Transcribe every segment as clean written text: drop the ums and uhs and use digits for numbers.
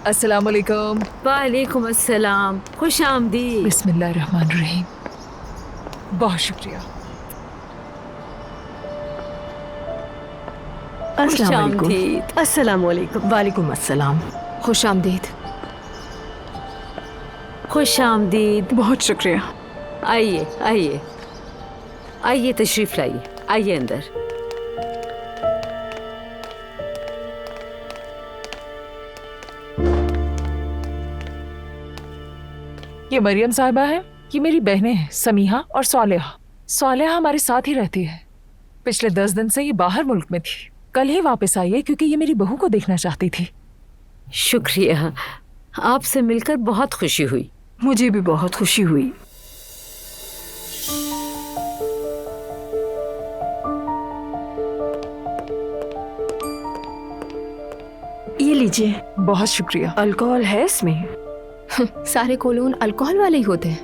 अस्सलाम वालेकुम। वालेकुम अस्सलाम, खुश आमदीद। बिस्मिल्लाहिर्रहमानिर्रहीम। बहुत शुक्रिया। खुश आमदीद। अस्सलाम वालेकुम। वालेकुम अस्सलाम। खुश आमदीद। खुश आमदीद। बहुत शुक्रिया। आइए आइए आइए, तशरीफ लाइए, आइए अंदर। ये मरियम साहिबा है, ये मेरी बहनें हैं समीहा और सालेहा। सालेहा हमारे साथ ही रहती है। पिछले 10 दिन से ये बाहर मुल्क में थी, कल ही वापस आई है क्योंकि ये मेरी बहू को देखना चाहती थी। शुक्रिया, आपसे मिलकर बहुत खुशी हुई। मुझे भी बहुत खुशी हुई। ये लीजिए। बहुत शुक्रिया। अल्कोहल है इसमें? सारे कोलोन अल्कोहल वाले ही होते हैं?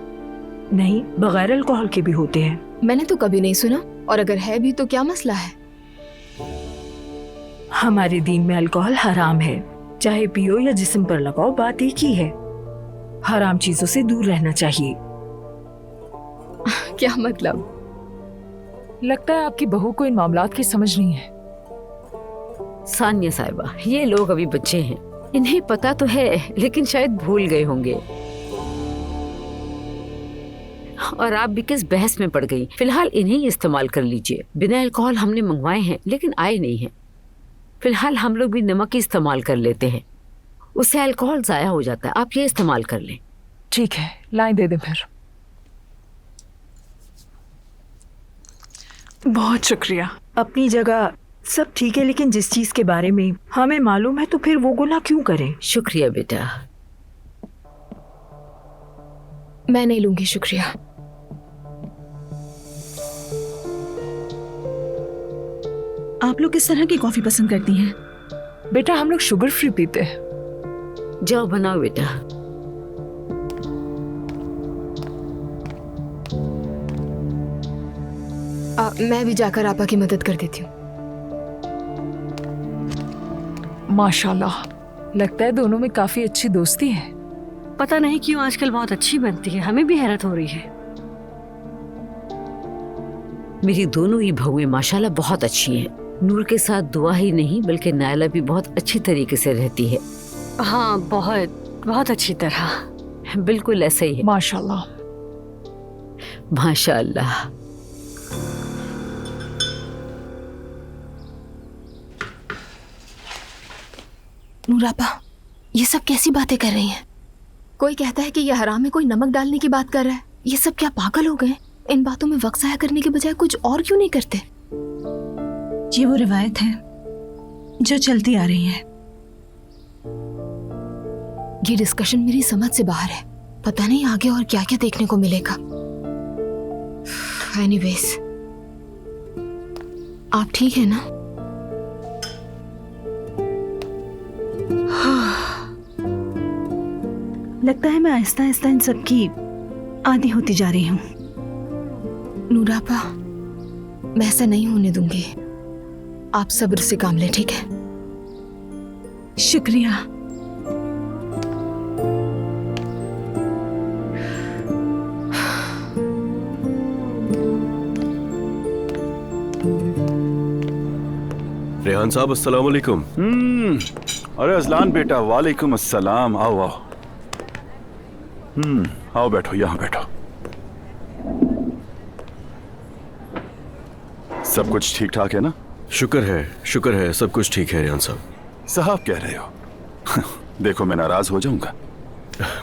नहीं, बगैर अल्कोहल के भी होते हैं। मैंने तो कभी नहीं सुना, और अगर है भी तो क्या मसला है? हमारे दीन में अल्कोहल हराम है, चाहे पियो या जिस्म पर लगाओ, बात एक ही है। हराम चीजों से दूर रहना चाहिए। क्या मतलब? लगता है आपकी बहू को इन मामलात की समझ नहीं है। सानिया साहिबा, ये लोग अभी बच्चे हैं, इन्हें पता तो है लेकिन शायद भूल गए होंगे। और आप भी किस बहस में पड़ गई। फिलहाल इन्हें ही इस्तेमाल कर लीजिए। बिना अल्कोहल हमने मंगवाए हैं लेकिन आए नहीं हैं। फिलहाल हम लोग भी नमक ही इस्तेमाल कर लेते हैं, उससे अल्कोहल जाया हो जाता है। आप ये इस्तेमाल कर लें। ठीक है, लाइन दे दे फिर। बहुत शुक्रिया। अपनी जगह सब ठीक है, लेकिन जिस चीज के बारे में हमें मालूम है तो फिर वो गुनाह क्यों करें? शुक्रिया बेटा। मैं नहीं लूंगी, शुक्रिया। आप लोग किस तरह की कॉफी पसंद करती हैं? बेटा हम लोग शुगर फ्री पीते हैं। जाओ बनाओ बेटा। मैं भी जाकर आपा की मदद कर देती हूँ। माशाल्लाह, लगता है दोनों में काफी अच्छी दोस्ती है। पता नहीं क्यों आजकल बहुत अच्छी बनती है, हमें भी हैरत हो रही है। मेरी दोनों ही बहुएं माशाल्लाह बहुत अच्छी हैं। नूर के साथ दुआ ही नहीं बल्कि नायला भी बहुत अच्छी तरीके से रहती है। हाँ, बहुत बहुत अच्छी तरह। बिल्कुल ऐसा ही है। माशाल्लाह। माशाल्लाह। नूरापा, ये सब कैसी बातें कर रही हैं? कोई कहता है कि ये हराम है, कोई नमक डालने की बात कर रहा है। ये सब क्या पागल हो गए? इन बातों में वक्त ज़ाया करने के बजाय कुछ और क्यों नहीं करते? ये वो रिवायत है जो चलती आ रही है। ये डिस्कशन मेरी समझ से बाहर है। पता नहीं आगे और क्या क्या देखने को मिलेगा। एनीवेज, आप ठीक है ना? लगता है मैं आहिस्ता आहिस्ता इन सब की आदी होती जा रही हूँ। नूरापा, मैं ऐसा नहीं होने दूंगी। आप सब्र से काम लें, ठीक है? शुक्रिया। रेहान साहब अस्सलाम वालेकुम। अरे अजलान बेटा, वालेकुम अस्सलाम। आओ आओ। आओ बैठो, यहाँ बैठो। सब कुछ ठीक ठाक है ना? शुक्र है, सब कुछ ठीक है रेहान साहब। साहब कह रहे हो? देखो मैं नाराज हो जाऊंगा।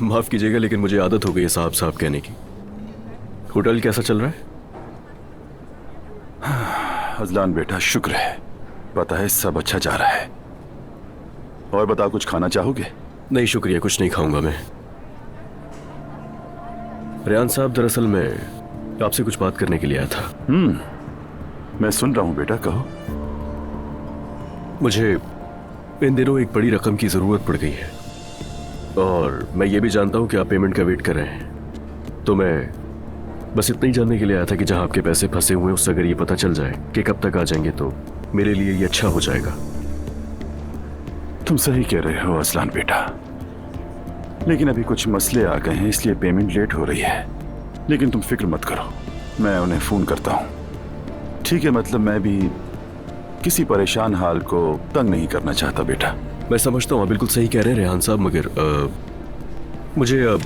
माफ कीजिएगा लेकिन मुझे आदत हो गई है साहब साहब कहने की। होटल कैसा चल रहा है? अजलान बेटा शुक्र है, पता है सब अच्छा जा रहा है। और बताओ, कुछ खाना चाहोगे? नहीं शुक्रिया, कुछ नहीं खाऊंगा मैं। रेहान साहब दरअसल मैं आपसे कुछ बात करने के लिए आया था। मैं सुन रहा हूं बेटा, कहो। मुझे इन दिनों एक बड़ी रकम की जरूरत पड़ गई है और मैं ये भी जानता हूं कि आप पेमेंट का वेट कर रहे हैं। तो मैं बस इतना ही जानने के लिए आया था कि जहां आपके पैसे फंसे हुए हैं उससे अगर ये पता चल जाए कि कब तक आ जाएंगे तो मेरे लिए ये अच्छा हो जाएगा। तुम सही कह रहे हो अजलान बेटा। लेकिन अभी कुछ मसले आ गए हैं, इसलिए पेमेंट लेट हो रही है। लेकिन तुम फिक्र मत करो, मैं उन्हें फ़ोन करता हूँ। ठीक है, मतलब मैं भी किसी परेशान हाल को तंग नहीं करना चाहता बेटा। मैं समझता हूँ, आप बिल्कुल सही कह रहे हैं रेहान साहब, मगर मुझे अब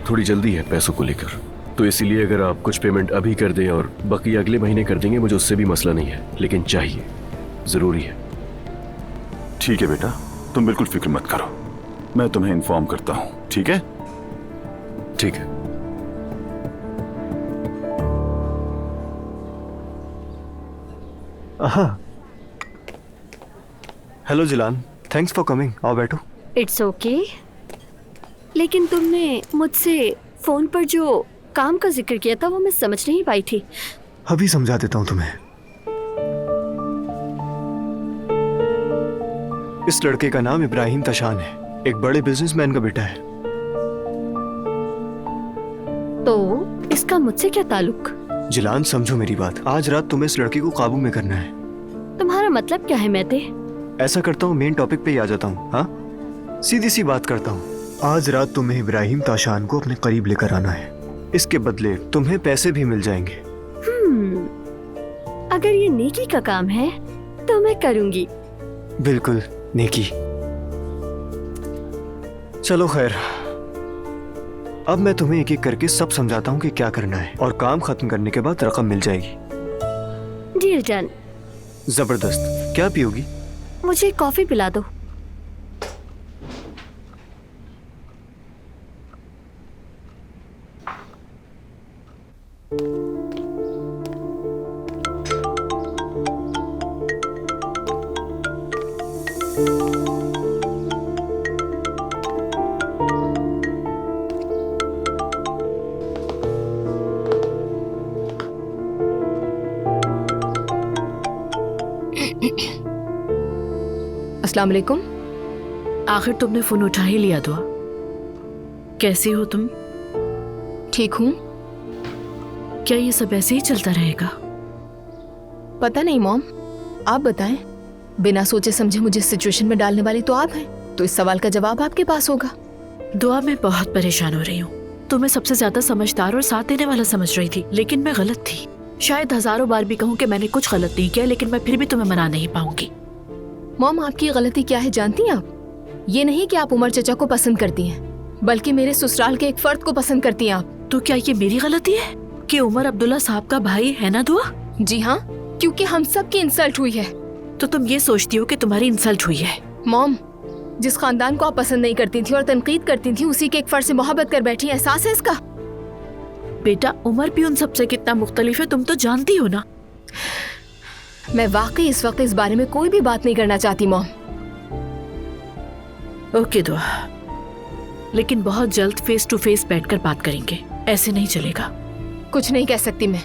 थोड़ी जल्दी है पैसों को लेकर, तो इसीलिए अगर आप कुछ पेमेंट अभी कर दें और बाकी अगले महीने कर देंगे, मुझे उससे भी मसला नहीं है, लेकिन चाहिए, ज़रूरी है। ठीक है बेटा, तुम बिल्कुल फिक्र मत करो, मैं तुम्हें इन्फॉर्म करता हूँ। ठीक है? ठीक है। हाँ, हेलो जिलान, थैंक्स फॉर कमिंग। आओ बैठो। It's okay. लेकिन तुमने मुझसे फोन पर जो काम का जिक्र किया था वो मैं समझ नहीं पाई थी। अभी समझा देता हूँ तुम्हें। इस लड़के का नाम इब्राहिम तशान है, एक बड़े बिजनेसमैन का बेटा है। तो इसका मुझसे क्या ताल्लुक? जिलान समझो मेरी बात, आज रात तुम्हें इस लड़के को काबू में करना है। तुम्हारा मतलब क्या है मेहते? ऐसा करता हूँ, मेन टॉपिक पे ही आ जाता हूँ। हाँ, सीधी सी बात करता हूँ। आज रात तुम्हें इब्राहिम ताशान को अपने करीब लेकर आना है। इसके बदले तुम्हें पैसे भी मिल जाएंगे। अगर ये नेकी का काम है तो मैं करूंगी। बिल्कुल नेकी। चलो खैर, अब मैं तुम्हें एक एक करके सब समझाता हूँ कि क्या करना है, और काम खत्म करने के बाद रकम मिल जाएगी। Deal done. जबरदस्त। क्या पियोगी? मुझे कॉफी पिला दो। अस्सलाम वालेकुम। आखिर तुमने फोन उठा ही लिया दुआ। कैसी हो तुम? ठीक हूँ। क्या ये सब ऐसे ही चलता रहेगा? पता नहीं मॉम, आप बताएं। बिना सोचे समझे मुझे इस सिचुएशन में डालने वाली तो आप हैं, तो इस सवाल का जवाब आपके पास होगा। दुआ, मैं बहुत परेशान हो रही हूँ। तुम्हें सबसे ज्यादा समझदार और साथ देने वाला समझ रही थी, लेकिन मैं गलत थी। शायद हजारों बार भी कहूँ कि मैंने कुछ गलत नहीं किया, लेकिन मैं फिर भी तुम्हें मना नहीं पाऊंगी। मॉम, आपकी गलती क्या है जानती हैं आप? ये नहीं कि आप उमर चचा को पसंद करती हैं, बल्कि मेरे ससुराल के एक फर्द को पसंद करती हैं आप। तो क्या ये मेरी गलती है कि उमर अब्दुल्ला साहब का भाई है ना दुआ? जी हाँ, क्योंकि हम सब की इंसल्ट हुई है। तो तुम ये सोचती हो कि तुम्हारी इंसल्ट हुई है? मॉम, जिस खानदान को आप पसंद नहीं करती थी और तनकीद करती थी, उसी के एक फर्द से मोहब्बत कर बैठी, एहसास है इसका? बेटा, उमर भी उन सबसे कितना मुख्तलिफ है तुम तो जानती हो ना। मैं वाकई इस वक्त इस बारे में कोई भी बात नहीं करना चाहती मॉम। ओके दुआ, लेकिन बहुत जल्द फेस टू फेस बैठकर बात करेंगे, ऐसे नहीं चलेगा। कुछ नहीं कह सकती मैं,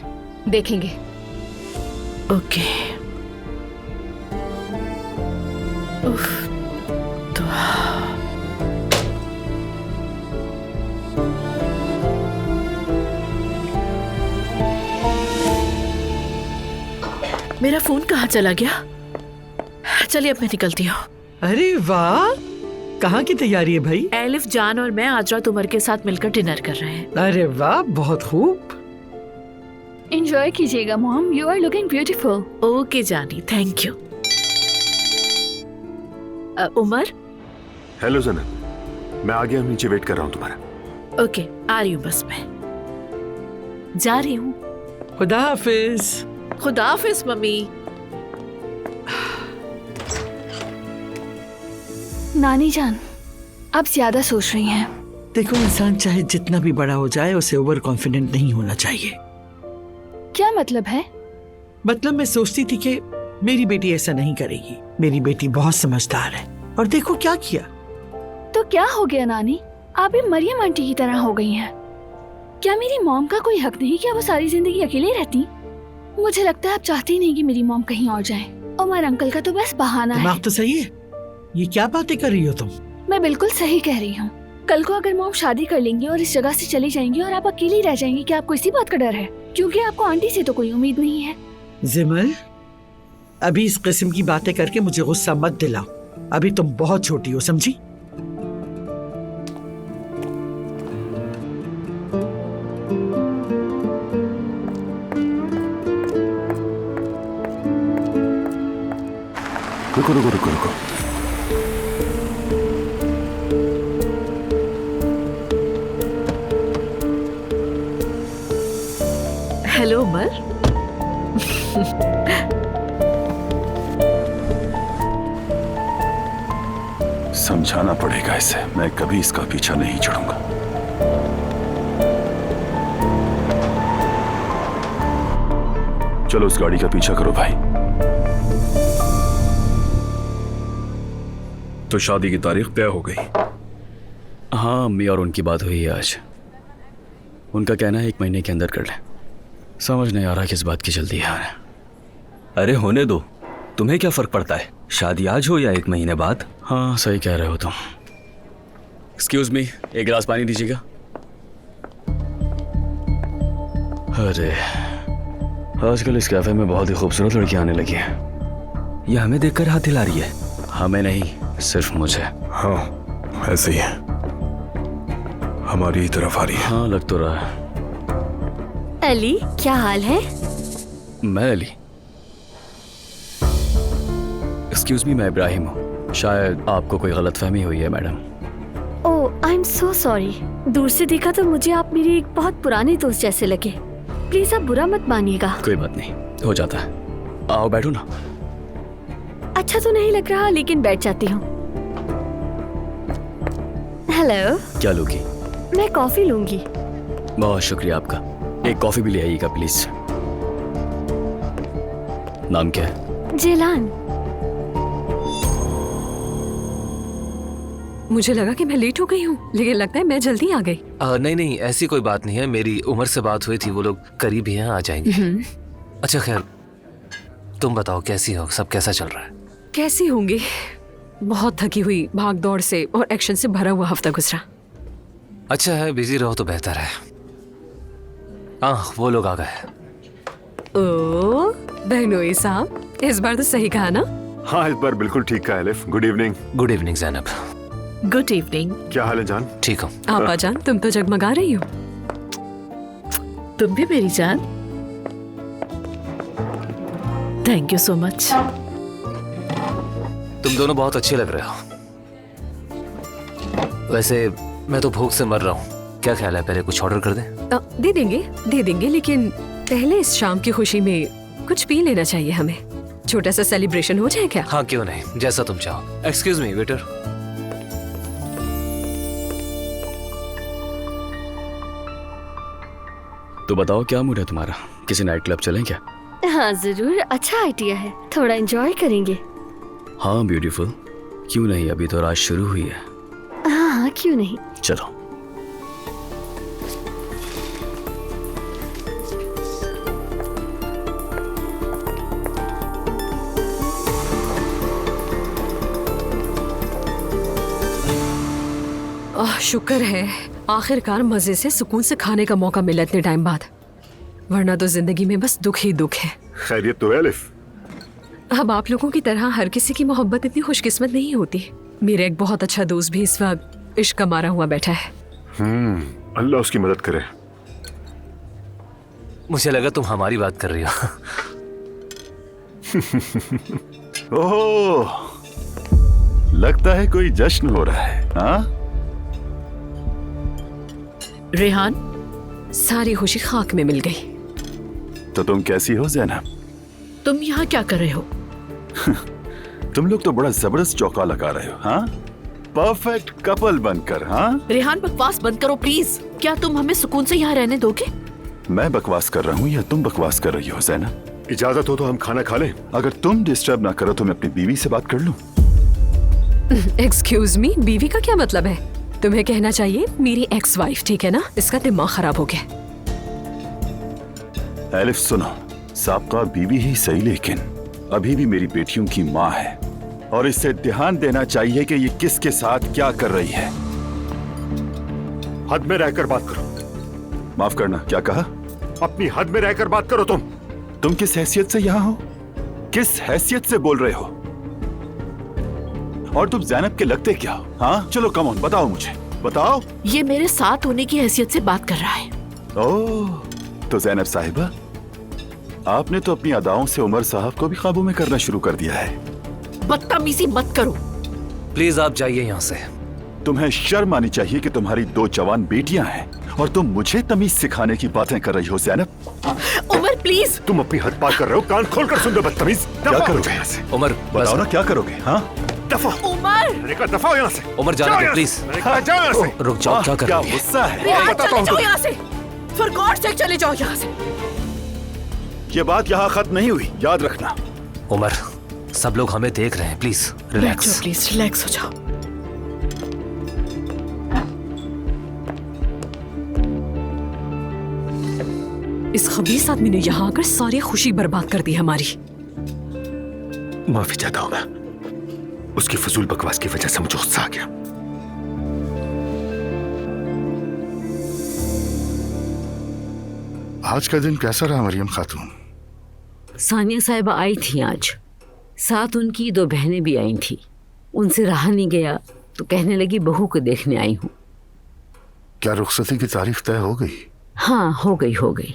देखेंगे। ओके। उफ, दुआ। मेरा फोन कहाँ चला गया? चलिए अब मैं निकलती हूँ। अरे वाह, कहाँ की तैयारी है भाई? एलिफ जान और मैं आज रात उमर के साथ मिलकर डिनर कर रहे हैं। अरे वाह, बहुत खूब। एंजॉय कीजिएगा mom, you are looking beautiful. Okay जानी, thank you. Umar. Hello Jannat, मैं आ गया, नीचे वेट कर रहा हूँ तुम्हारा। ओके, आ रही हूँ, बस मैं जा रही हूँ। खुदा हाफिज। खुदा हाफिज मम्मी। नानी जान, आप ज्यादा सोच रही हैं। देखो, इंसान चाहे जितना भी बड़ा हो जाए, उसे ओवर कॉन्फिडेंट नहीं होना चाहिए। क्या मतलब है? मतलब मैं सोचती थी कि मेरी बेटी ऐसा नहीं करेगी। मेरी बेटी बहुत समझदार है, और देखो क्या किया। तो क्या हो गया नानी, आप भी मरियम आंटी की तरह हो गई हैं। क्या मेरी मॉम का कोई हक नहीं कि वो सारी जिंदगी अकेले रहती? मुझे लगता है आप चाहती ही नहीं कि मेरी मॉम कहीं और जाए। उमर अंकल का तो बस बहाना है। दिमाग तो सही है। ये क्या बातें कर रही हो तुम? मैं बिल्कुल सही कह रही हूँ। कल को अगर मॉम शादी कर लेंगी और इस जगह से चली जाएंगी और आप अकेली रह जाएंगी, क्या आपको इसी बात का डर है? क्योंकि आपको आंटी से तो कोई उम्मीद नहीं है। जिमल, अभी इस किस्म की बातें करके मुझे गुस्सा मत दिलाओ। अभी तुम बहुत छोटी हो, समझी? रुको रुको रुको रुको। हेलो उमर। समझाना पड़ेगा इसे, मैं कभी इसका पीछा नहीं छोड़ूंगा। चलो उस गाड़ी का पीछा करो भाई। तो शादी की तारीख तय हो गई? हाँ, अम्मी और उनकी बात हुई है आज। उनका कहना है 1 महीने के अंदर कर लें। समझ नहीं आ रहा किस बात की जल्दी है। अरे होने दो, तुम्हें क्या फर्क पड़ता है, शादी आज हो या 1 महीने बाद। हाँ सही कह रहे हो तुम। एक्सक्यूज मी, 1 गिलास पानी दीजिएगा। अरे आजकल इस कैफे में बहुत ही खूबसूरत लड़कियां आने लगी हैं। ये हमें देखकर हाथ हिला रही है। हमें नहीं, सिर्फ मुझे। हाँ ऐसे ही है, हमारी ही तरफ आ रही है। हाँ लग तो रहा है। अली क्या हाल है? मैं अली? एक्सक्यूज मी, मैं इब्राहिम हूँ। शायद आपको कोई गलतफहमी हुई है madam. Oh I am so sorry. दूर से देखा तो मुझे आप मेरी एक बहुत पुरानी दोस्त जैसे लगे। प्लीज आप बुरा मत मानिएगा। कोई बात नहीं, हो जाता है। आओ बैठो ना। अच्छा तो नहीं लग रहा, लेकिन बैठ जाती हूँ। हेलो। क्या लोगी? मैं कॉफी लूंगी। बहुत शुक्रिया आपका। एक कॉफी भी ले आइएगा प्लीज। नाम क्या है? जेलान। मुझे लगा कि मैं लेट हो गई हूँ, लेकिन लगता है मैं जल्दी आ गई। नहीं नहीं, ऐसी कोई बात नहीं है। मेरी उमर से बात हुई थी, वो लोग करीब ही हैं, आ जाएंगे। अच्छा खैर, तुम बताओ कैसी हो, सब कैसा चल रहा है? कैसी होंगी, बहुत थकी हुई, भाग दौड़ से और एक्शन से भरा हुआ हफ्ता गुजरा। अच्छा है, बिजी रहो तो बेहतर है। हाँ वो लोग आ गए। ओ बहनोई साहब, इस बार तो सही कहा ना? हाँ इस बार बिल्कुल ठीक कहा elif. Good evening. Good evening Zainab. Good evening. क्या हाल है जान? ठीक हूँ। आपा जान, तुम तो जगमगा रही हो। तुम भी मेरी जान। Thank you so much. तुम दोनों बहुत अच्छे लग रहे हो। वैसे मैं तो भूख से मर रहा हूँ, क्या ख्याल है पहले कुछ ऑर्डर कर दें? दे देंगे, लेकिन पहले इस शाम की खुशी में कुछ पी लेना चाहिए हमें। छोटा सा सेलिब्रेशन हो जाए क्या? हाँ क्यों नहीं, जैसा तुम चाहो। Excuse me waiter. तो बताओ क्या मूड है तुम्हारा, किसी नाइट क्लब चलें क्या? हाँ जरूर, अच्छा आइडिया है, थोड़ा एंजॉय करेंगे। हाँ ब्यूटीफुल, क्यों नहीं, अभी तो रात शुरू हुई है। हाँ क्यों नहीं, चलो। शुक्र है आखिरकार मजे से सुकून से खाने का मौका मिला इतने टाइम बाद, वरना तो जिंदगी में बस दुख ही दुख है। खैरियत तो है एलिफ? अब आप लोगों की तरह हर किसी की मोहब्बत इतनी खुशकिस्मत नहीं होती। मेरा एक बहुत अच्छा दोस्त भी इस वक्त इश्क का मारा हुआ बैठा है। अल्लाह उसकी मदद करे। मुझे लगा तुम हमारी बात कर रही हो। ओह, लगता है कोई जश्न हो रहा है। हाँ रेहान, सारी खुशी खाक में मिल गई। तो तुम कैसी हो ज़ैनब? तुम यहाँ क्या कर रहे हो? तुम लोग तो बड़ा जबरदस्त चौका लगा रहे हो। हाँ परफेक्ट कपल बनकर। हाँ रेहान बकवास बंद करो प्लीज। क्या तुम हमें सुकून से यहाँ रहने दोगे? मैं बकवास कर रहा हूँ या तुम बकवास कर रही हो ज़ैनब? इजाजत हो तो हम खाना खा लें। अगर तुम डिस्टर्ब ना करो तो मैं अपनी बीवी से बात कर लूं। एक्सक्यूज मी, बीवी का क्या मतलब है? तुम्हें कहना चाहिए मेरी एक्स वाइफ, ठीक है ना? इसका दिमाग खराब हो गया। एलिफ सुनो, साबका बीवी ही सही लेकिन अभी भी मेरी बेटियों की माँ है और इससे ध्यान देना चाहिए कि ये किसके साथ क्या कर रही है। हद में रहकर बात करो। माफ करना, क्या कहा? अपनी हद में रहकर बात करो। तुम किस हैसियत से यहाँ हो? किस हैसियत से बोल रहे हो? और तुम ज़ैनब के लगते क्या हो? हाँ चलो कम ऑन, बताओ मुझे, बताओ। ये मेरे साथ होने की हैसियत से बात कर रहा है। ओह, तो ज़ैनब साहिबा, आपने तो अपनी अदाओं से उमर साहब को भी काबू में करना शुरू कर दिया है। बदतमीजी मत करो। प्लीज आप जाइए यहाँ से। तुम्हें शर्म आनी चाहिए कि तुम्हारी 2 जवान बेटियां हैं और तुम मुझे तमीज सिखाने की बातें कर रही हो ज़ैनब। उमर प्लीज। तुम अपनी हद पार कर रहे हो। कान खोलकर सुन दो बदतमीज। क्या करोगे यहाँ से? उमर बताओ ना क्या करोगे? हाँ दफा। उमर दफा यहाँ से। उमर जाने दो प्लीज। जाओ यहाँ से। रुक जाओ, क्या कर क्या रही है? गुस्सा है? चले जाओ यहाँ से। फॉर गॉड सेक चले जाओ यहाँ से। ये बात यहाँ खत्म नहीं हुई, याद रखना। उमर सब लोग हमें देख रहे हैं, प्लीज रिलैक्स। प्लीज रिलैक्स हो जाओ। इस खबीस आदमी ने यहाँ आकर सारी खुशी बर्बाद कर दी हमारी। माफी चाहता हूं मैं, उसकी फजूल बकवास की वजह से मुझे गुस्सा आ गया। आज का दिन कैसा रहा मरियम खातून? सानिया साहिबा आई थी आज, साथ उनकी 2 बहनें भी आई थी। उनसे रहा नहीं गया तो कहने लगी बहू को देखने आई हूँ। क्या रुखसती की तारीख तय हो गई? हाँ हो गई।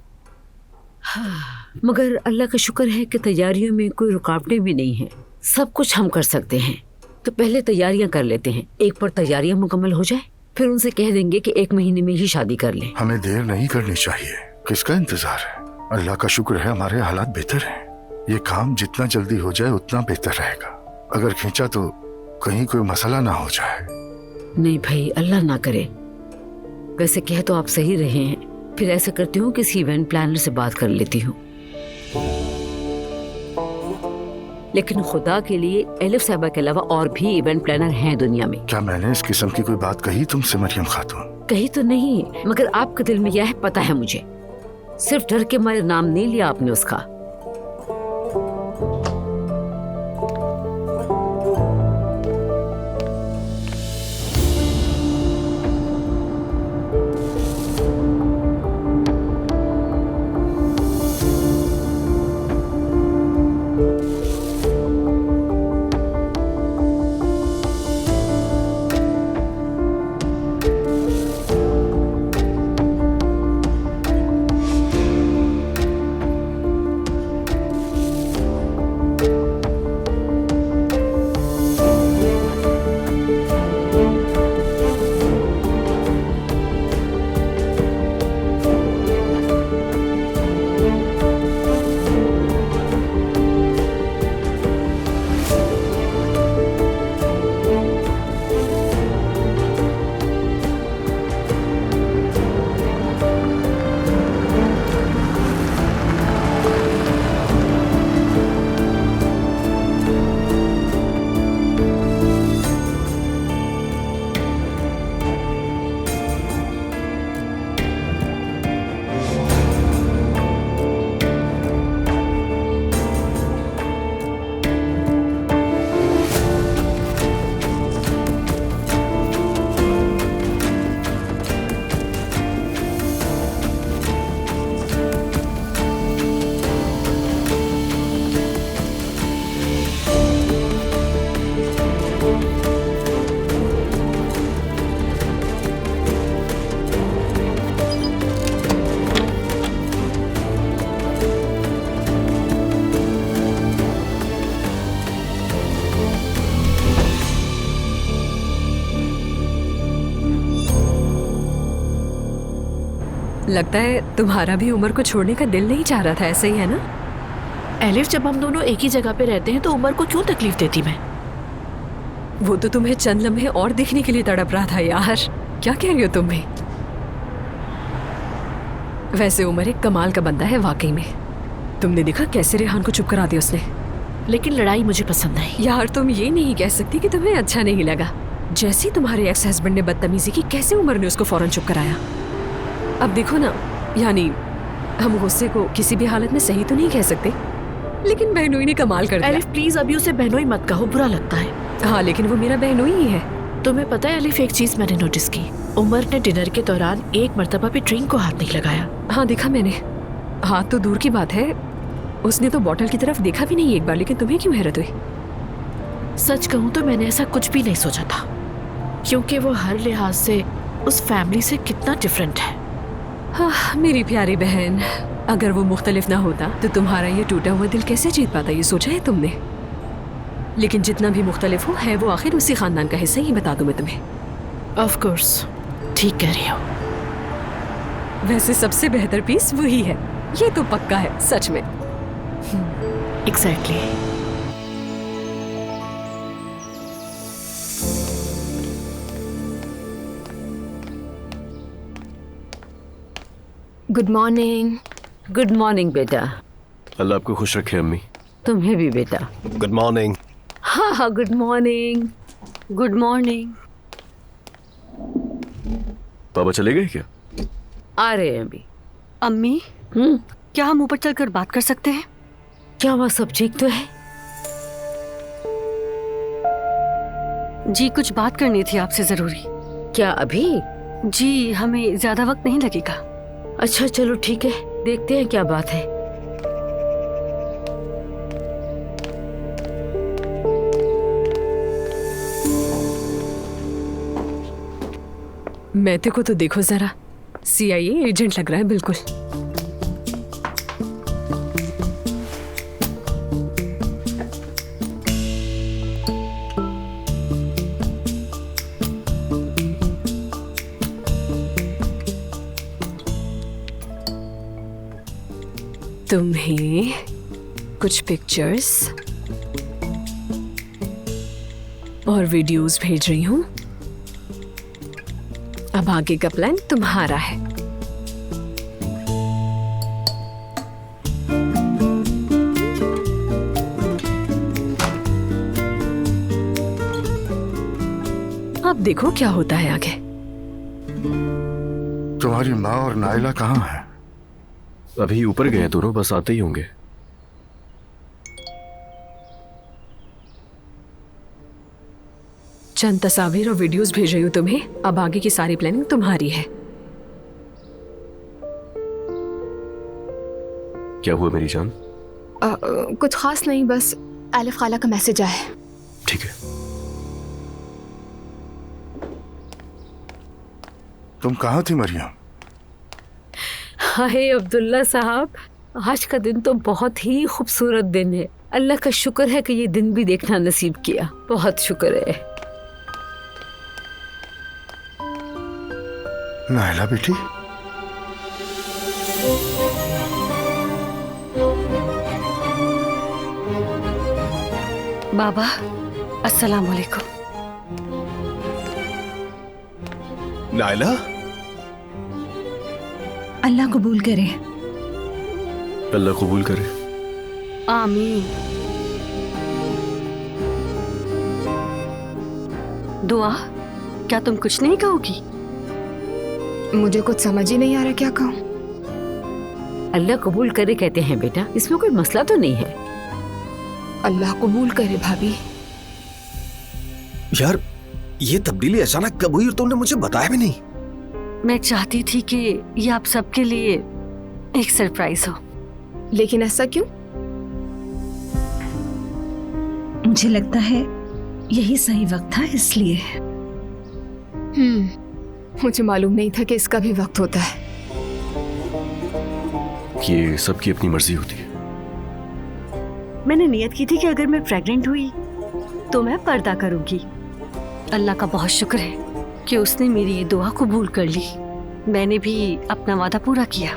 मगर अल्लाह का शुक्र है कि तैयारियों में कोई रुकावटें भी नहीं हैं। सब कुछ हम कर सकते हैं, तो पहले तैयारियां कर लेते हैं। एक पर तैयारियां मुकम्मल हो जाए फिर उनसे कह देंगे कि 1 महीने में ही शादी कर लें। हमें देर नहीं करनी चाहिए। किसका इंतजार है? अल्लाह का शुक्र है हमारे हालात बेहतर हैं। ये काम जितना जल्दी हो जाए उतना बेहतर रहेगा। अगर खींचा तो कहीं कोई मसला ना हो जाए। नहीं भाई, अल्लाह ना करे। वैसे कह तो आप सही रहे हैं। फिर ऐसा करती हूँ किसी इवेंट प्लानर से बात कर लेती हूँ। लेकिन खुदा के लिए एलिफ साहिबा के अलावा और भी इवेंट प्लानर हैं दुनिया में। क्या मैंने इस किस्म की कोई बात कही तुमसे मरियम खातून? कही तो नहीं, मगर आपके दिल में यह है पता है मुझे। सिर्फ डर के मारे नाम नहीं लिया आपने उसका। लगता है तुम्हारा भी उमर को छोड़ने का दिल नहीं चाह रहा था, ऐसा ही है ना? एलिफ, जब हम दोनों एक ही जगह पे रहते हैं तो उमर को क्यों तकलीफ देती मैं? वो तो तुम्हें चंद लम्हे और देखने के लिए तड़प रहा था यार। क्या कह रही हो तुम भी? वैसे उमर एक कमाल का बंदा है वाकई में। तुमने देखा कैसे रेहान को चुप करा दिया उसने। लेकिन लड़ाई मुझे पसंद नहीं। यार तुम ये नहीं कह सकती कि तुम्हें अच्छा नहीं लगा। जैसे तुम्हारे एक्स हस्बैंड ने बदतमीजी की, कैसे उमर ने उसको फौरन चुप कराया। अब देखो ना, यानी हम गुस्से को किसी भी हालत में सही तो नहीं कह सकते, लेकिन बहनोई ने कमाल कर दिया। एलिफ प्लीज अभी उसे बहनोई मत कहो, बुरा लगता है। हाँ लेकिन वो मेरा बहनोई ही है। तुम्हें पता है एलिफ, एक चीज मैंने नोटिस की, उमर ने डिनर के दौरान एक मर्तबा भी ड्रिंक को हाथ नहीं लगाया। हाँ देखा मैंने। हाथ तो दूर की बात है, उसने तो बॉटल की तरफ देखा भी नहीं एक बार। लेकिन तुम्हें क्यों हैरत हुई? सच कहूँ तो मैंने ऐसा कुछ भी नहीं सोचा था, क्योंकि वो हर लिहाज से उस फैमिली से कितना डिफरेंट है। हाँ मेरी प्यारी बहन, अगर वो मुख्तलिफ ना होता तो तुम्हारा ये टूटा हुआ दिल कैसे जीत पाता, ये सोचा है तुमने? लेकिन जितना भी मुख्तलिफ हो है वो आखिर उसी खानदान का हिस्सा, ही बता दूं मैं तुम्हें। ऑफ कोर्स, ठीक कह रही हो। वैसे सबसे बेहतर पीस वही है, ये तो पक्का है सच में। Exactly. Good morning. Good morning बेटा। अल्लाह आपको खुश रखे अम्मी। तुम्हें भी बेटा। Good morning. हाँ हाँ, गुड मॉर्निंग। Good morning. पापा चले गए क्या? आ रहे हैं अभी। अम्मी, क्या हम ऊपर चलकर बात कर सकते हैं? क्या वह सब ठीक तो है? जी कुछ बात करनी थी आपसे जरूरी। क्या अभी? जी हमें ज्यादा वक्त नहीं लगेगा। अच्छा चलो ठीक है, देखते हैं क्या बात है। मैथे को तो देखो जरा, CIA एजेंट लग रहा है बिल्कुल। तुम्हें कुछ पिक्चर्स और वीडियोस भेज रही हूं। अब आगे का प्लान तुम्हारा है। अब देखो क्या होता है आगे। तुम्हारी माँ और नाइला कहाँ है? अभी ऊपर गए दोनों, बस आते ही होंगे। चंद तस्वीर और वीडियोस भेज रही हूँ तुम्हें। अब आगे की सारी प्लानिंग तुम्हारी है। क्या हुआ मेरी जान? कुछ खास नहीं, बस आलिफ खाला का मैसेज आया है। ठीक है। तुम कहाँ थी मरियम? हाय अब्दुल्ला साहब, आज का दिन तो बहुत ही खूबसूरत दिन है। अल्लाह का शुक्र है कि ये दिन भी देखना नसीब किया। बहुत शुक्र है। नाइला बेटी, बाबा अस्सलाम वालेकुम। नाइला, अल्लाह कबूल करे। अल्लाह कबूल करे। आमीन। दुआ, क्या तुम कुछ नहीं कहोगी? मुझे कुछ समझ ही नहीं आ रहा क्या कहूँ। अल्लाह कबूल करे कहते हैं बेटा, इसमें कोई मसला तो नहीं है। अल्लाह कबूल करे भाभी। यार ये तब्दीली अचानक कब हुई और तुमने मुझे बताया भी नहीं? मैं चाहती थी कि ये आप सबके लिए एक सरप्राइज हो। लेकिन ऐसा क्यों? मुझे लगता है यही सही वक्त था, इसलिए। मुझे मालूम नहीं था कि इसका भी वक्त होता है। ये सबकी अपनी मर्जी होती है। मैंने नियत की थी कि अगर मैं प्रेग्नेंट हुई तो मैं पर्दा करूंगी। अल्लाह का बहुत शुक्र है कि उसने मेरी ये दुआ कबूल कर ली। मैंने भी अपना वादा पूरा किया।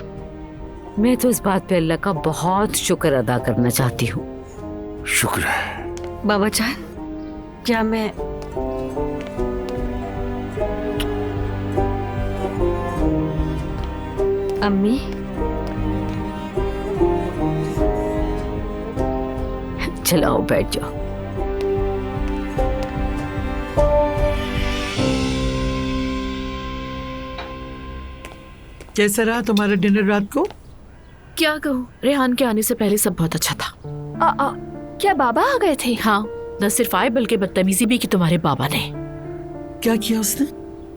मैं तो इस बात पे अल्लाह का बहुत शुक्र अदा करना चाहती हूँ। शुक्र है। बाबा जान, क्या मैं अम्मी, चलो आओ बैठ जाओ। कैसा रहा तुम्हारा डिनर रात को? क्या कहूँ, रेहान के आने से पहले सब बहुत अच्छा था। क्या बाबा आ गए थे? हाँ, न सिर्फ आए बल्कि बदतमीजी भी की तुम्हारे बाबा ने। क्या किया उसने?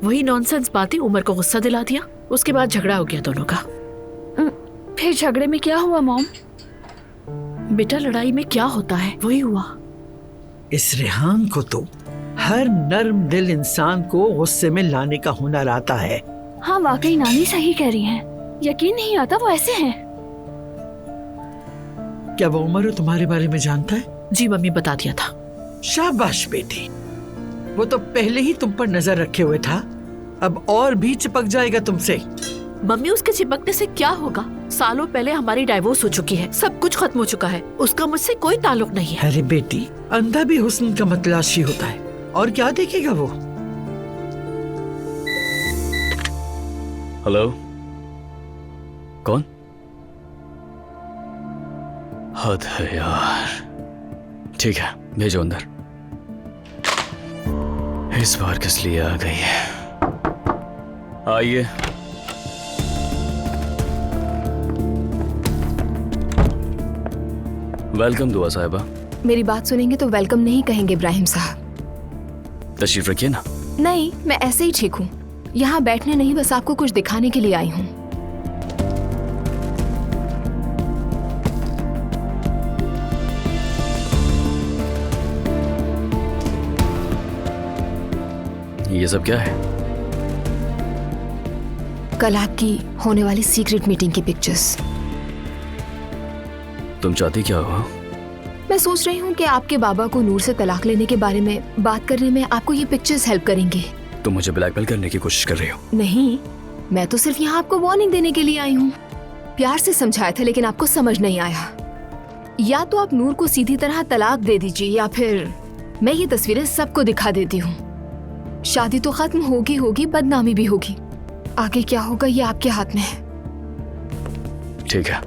वही नॉनसेंस बातें, उमर को गुस्सा दिला दिया। उसके बाद झगड़ा हो गया दोनों का। फिर झगड़े में क्या हुआ मॉम? बेटा लड़ाई में क्या होता है वही हुआ। इस रेहान को तो हर नर्म दिल इंसान को गुस्से में लाने का हुनर आता है। हाँ वाकई नानी सही कह रही हैं। यकीन नहीं आता वो ऐसे हैं। क्या वो उमर तुम्हारे बारे में जानता है? जी मम्मी बता दिया था। शाबाश बेटी, वो तो पहले ही तुम पर नजर रखे हुए था, अब और भी चिपक जाएगा तुमसे। मम्मी उसके चिपकने से क्या होगा? सालों पहले हमारी डाइवोर्स हो चुकी है, सब कुछ खत्म हो चुका है, उसका मुझसे कोई ताल्लुक नहीं है। अरे बेटी, अंधा भी हुस्न का मतलाशी होता है, और क्या देखेगा वो? हेलो, कौन? हद है यार। ठीक है, भेजो अंदर। इस बार किस लिए आ गई है? आइए। वेलकम दुआ साहिबा। मेरी बात सुनेंगे तो वेलकम नहीं कहेंगे इब्राहिम साहब। तशरीफ रखिए ना। नहीं, मैं ऐसे ही ठीक हूँ। यहाँ बैठने नहीं, बस आपको कुछ दिखाने के लिए आई हूँ। ये सब क्या है? कल आपकी होने वाली सीक्रेट मीटिंग की पिक्चर्स। तुम चाहती क्या हो? मैं सोच रही हूँ कि आपके बाबा को नूर से तलाक लेने के बारे में बात करने में आपको ये पिक्चर्स हेल्प करेंगी। तुम मुझे ब्लैकमेल करने की कोशिश कर रही हो? नहीं, मैं तो सिर्फ यहाँ आपको वार्निंग देने के लिए आई हूँ। प्यार से समझाया था लेकिन आपको समझ नहीं आया। या तो आप नूर को सीधी तरह तलाक दे दीजिए या फिर मैं ये तस्वीरें सबको दिखा देती हूँ। शादी तो खत्म होगी, बदनामी भी होगी। आगे क्या होगा ये आपके हाथ में है। ठीक है,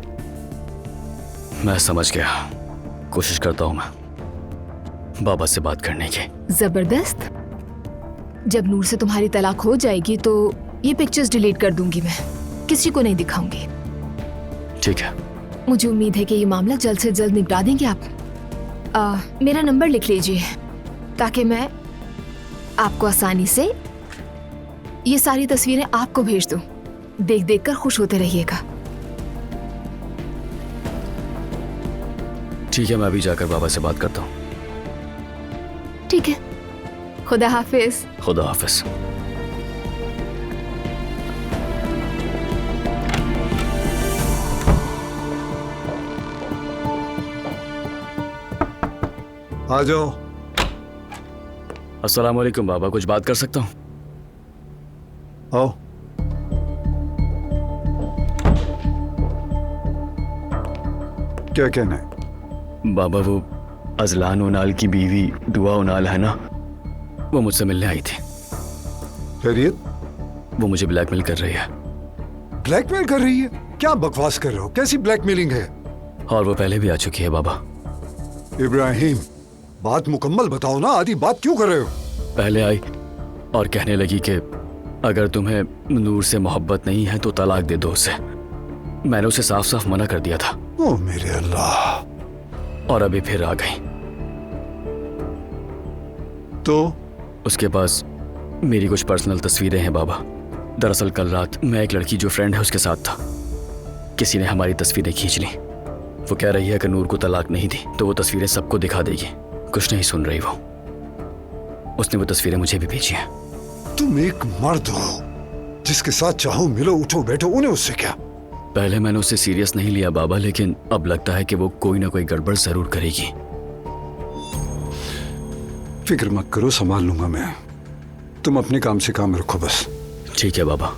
मैं समझ गया। कोशिश करता हूँ मैं बाबा से बात करने की। जबरदस्त। जब नूर से तुम्हारी तलाक हो जाएगी तो ये पिक्चर्स डिलीट कर दूंगी, मैं किसी को नहीं दिखाऊंगी। ठीक है। मुझे उम्मीद है कि ये मामला जल्द से जल्द निपटा देंगे आप। मेरा नंबर लिख लीजिए ताकि मैं आपको आसानी से ये सारी तस्वीरें आपको भेज दूं। देख देख कर खुश होते रहिएगा। ठीक है, मैं अभी जाकर बाबा से बात करता हूँ। ठीक है, खुदा हाफिज। खुदा हाफिज। आ जाओ। अस्सलाम वालेकुम बाबा, कुछ बात कर सकता हूँ? आओ। क्या कहना है? बाबा, वो अजलान उनाल की बीवी दुआ उनाल है ना, वो मुझसे मिलने आई थी। खैरियत? वो मुझे ब्लैकमेल कर रही है। ब्लैकमेल कर रही है? क्या बकवास कर रहे हो? कैसी ब्लैकमेलिंग है? और वो पहले भी आ चुकी है बाबा। इब्राहिम, बात मुकम्मल बताओ ना, आधी बात क्यों कर रहे हो? पहले आई और कहने लगी कि अगर तुम्हें नूर से मोहब्बत नहीं है तो तलाक दे दो उसे। मैंने उसे साफ साफ मना कर दिया था। ओ मेरे अल्लाह। और अभी फिर आ गई। तो उसके पास मेरी कुछ पर्सनल तस्वीरें हैं बाबा। दरअसल कल रात मैं एक लड़की जो फ्रेंड है उसके साथ था, किसी ने हमारी तस्वीरें खींच ली। वो कह रही है कि नूर को तलाक नहीं दी तो वो तस्वीरें सबको दिखा देगी। कुछ नहीं सुन रही वो। उसने वो तस्वीरें मुझे भी भेजी हैं। तुम एक मर्द हो, जिसके साथ चाहो मिलो, उठो बैठो, उन्हें उससे क्या? पहले मैंने उसे सीरियस नहीं लिया बाबा, लेकिन अब लगता है कि वो कोई ना कोई गड़बड़ जरूर करेगी। फिक्र मत करो, संभाल लूंगा मैं। तुम अपने काम से काम रखो बस। ठीक है बाबा।